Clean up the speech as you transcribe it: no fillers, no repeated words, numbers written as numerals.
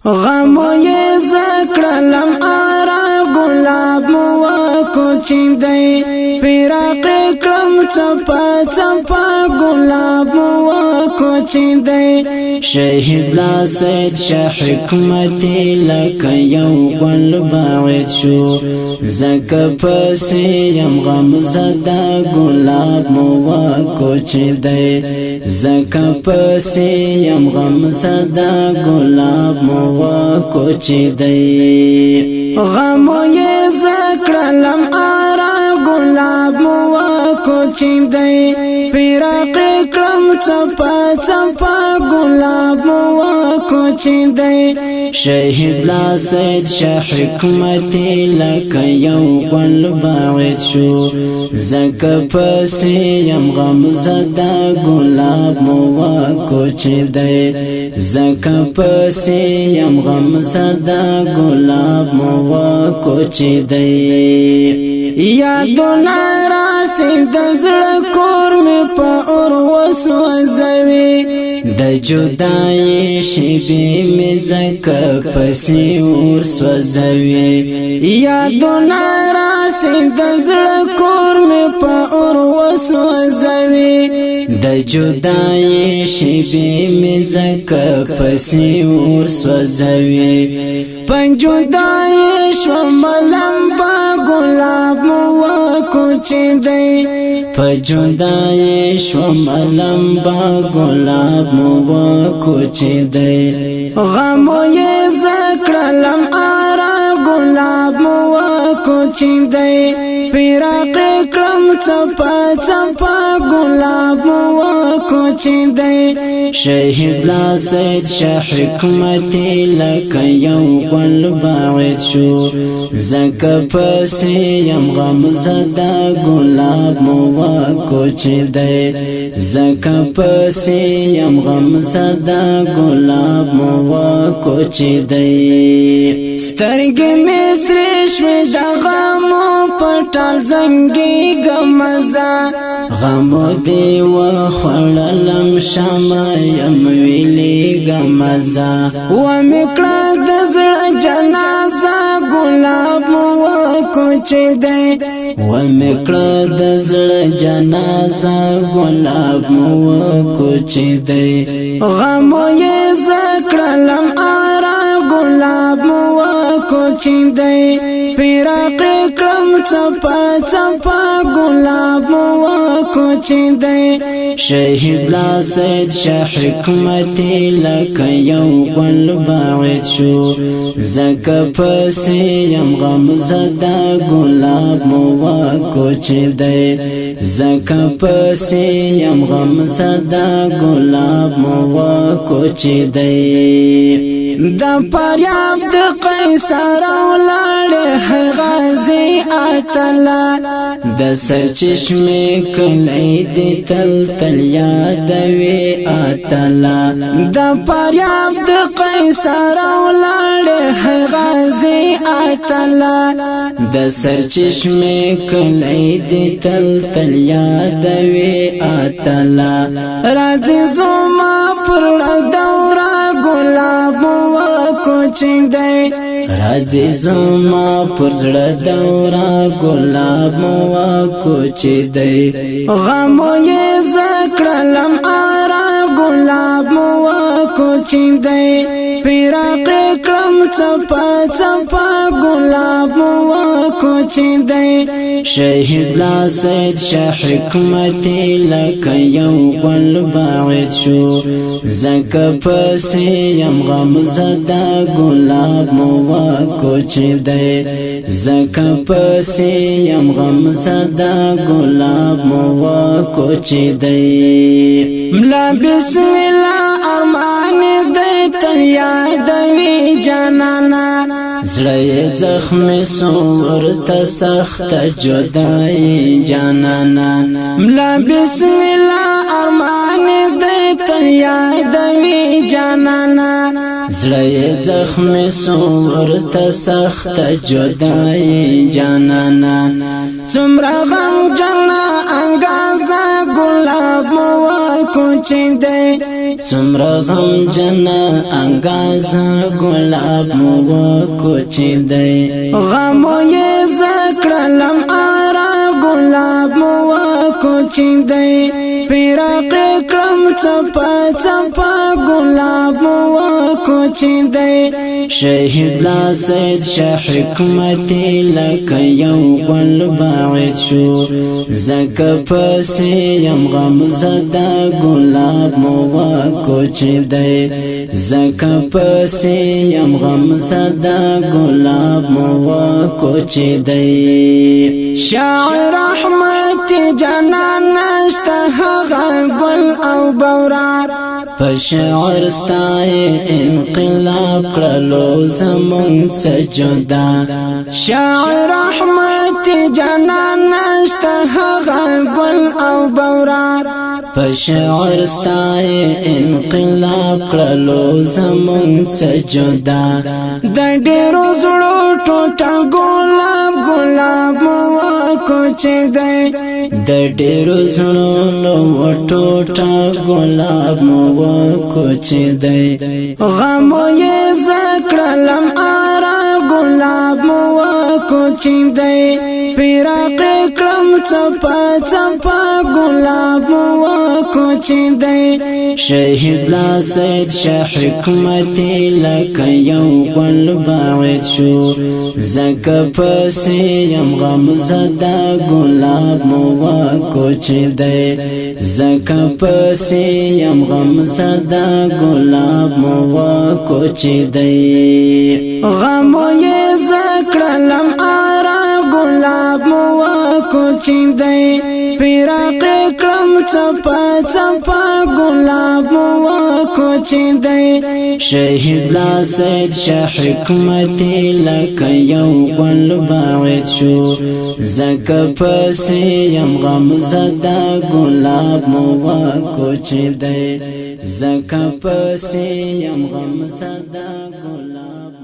غمو یې زکړلم آرا ګلاب مو کوچیندې فراق کړم چپا چپا ګلاب مو کوچیندې شهید لا سید شاه حکمت لکه یو ګل باعث شو زکه پسې یم غم زده ګلاب مو کوچیندې زکه پسې یم غم زده ګلاب مو کوچیندې غمو یې زکړلم آرا ګلاب مو کوچیندې فراق کړم چپا چپا ګلاب مو کوچیندې شهید لا سید شاه حکمت لکه یو ګل باعث شو زکه پسې یم غم زده ګلاب مو کوچیندې زکه پسې یم غم زده ګلاب مو کوچیندې یادونه راسي د زړه کور مې په اور وسوځوي د جدای شیبې مې زکه پسې اور سوځوي یادونه راسي د زړه کور مې په اور وسوځوي د جدای شیبې مې زکه پسې اور سوځوي پنجدای شوم لمبا ګلاب مو کوچیندې پنجدای شوم لمبا ګلاب مو کوچیندې غمو یې زکړلم آرا ګلاب مو کوچیندې فراق کړم چپا چپا ګلاب مو کوچیندې شهید لا سید شاه حکمت لکه یو ګل باعث شو زکه پسې یم غم زده ګلاب مو کوچیندې زکه پسې یم غم زده ګلاب مو کوچیندې سترګې مې سرې شوې د غمو پټال زنګي ګمزه غمو دی وخړلم شمع یم ویلې ګمزه ومکړه د زړه جنازه ګلاب مو کوچیندې ومکړه د زړه جنازه ګلاب مو کوچیندې غمو یې زکړلم آرا ګلاب مو کوچیندې فراق کړم چپا چپا ګلاب مو کوچیندې شهید لا سید شاه حکمت لکه یو ګل باعث شو زکه پسې یم غم زده ګلاب مو کوچیندې زکه پسې یم غم زده ګلاب مو کوچیندې د پریاب د قیصر ولاړې غازی اتلا د سرچشمه کلی د تل تل یادوي اتلا د پریاب د قیصر ولاړې غازی اتلا د سرچشمه کلی د تل تل یادوي اتلا راځي زما پر دورا ګلاب مو کوچیندې راځي زما پر زړه دورا ګلاب مو کوچیندې غمو یې زکړلم آرا ګلاب مو کوچیندې فراق کړم چپا چپا ګلاب مو کوچیندې شهید لا سید شاه حکمت لکه یو ګل باعث شو زکه پسې یم غم زده ګلاب مو کوچیندې زکه پسې یم غم زده ګلاب مو کوچیندې ملا بسم الله ارمان دې تل یادوي جانانا زړه زخم سور ته سخت جدای جانانا ملا بسم الله ارمان دې تل یادوي جانانا زړه زخم سور ته سخت جدای جانانا څومره غم جنا انګازا ګلاب مو کوچیندې څومره غم جنا انګازا ګلاب مو کوچیندې غم یې زکړلم آرا ګلاب مو کوچیندې پیراق کړم چپا چپا ګلاب مو کوچیندې شهید لا سید شاه حکمت لکه یو ګل باعث شو زکه پسې یم غم زدا ګلاب مو کوچیندې زکه پسې یم غم زدا ګلاب مو کوچیندې شاعر رحمت جانان نشته هغه ګل او بورار پشعر ستای انقلاب کړلو زمون سجدا شاعر رحمت جانان نشته هغه ګل او بورار پشعر ستای انقلاب کړلو زمون سجدا د ډیرو زړو ټوټه ګلاب ګلاب مو کوچیندې د ډیرو زړو ټوټه ګلاب مو کوچیندې غم یې زکړلم آرا ګلاب مو کوچیندې پیراق کړم چپا چپا ګلاب مو کوچیندې شهید لا سید شاه حکمت لکه یو ګل باعث شو زکه پسې یم غم زدا ګلاب مو کوچیندې زکه پسې یم غم زدا ګلاب مو کوچیندې غم یې زکړلم آرا ګلاب مو کوچیندې پیراق کړم چپا چپا ګلاب مو کوچیندې شهید لا سید شاه حکمت لکه یو ګل باعث شو زکه پسې یم غم زدا ګلاب مو کوچیندې زکه پسې یم غم زدا ګلاب